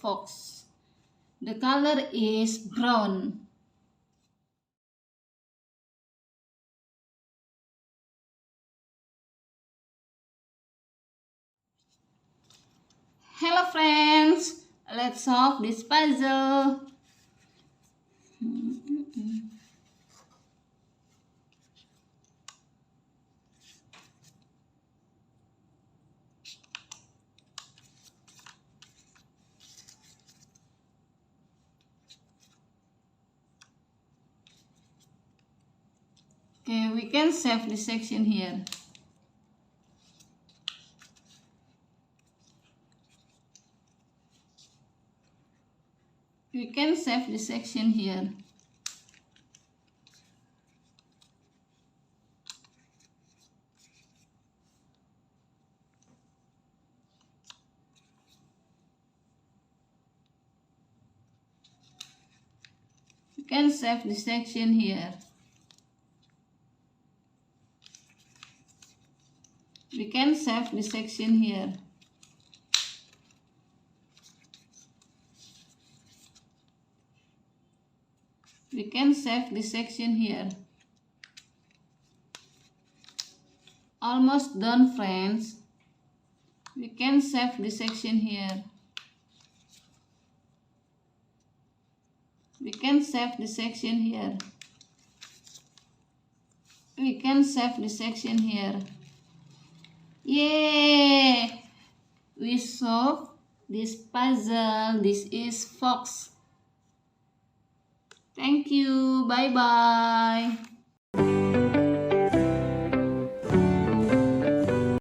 fox. The color is brown. Hello friends, let's solve this puzzle. Okay, we can save this section here. We can save this section here. We can save this section here. We can save this section here. We can save this section here. Almost done, friends. We can save this section here. We can save this section here. We can save this section here. Yay! We solved this puzzle. This is fox. Thank you. Bye bye.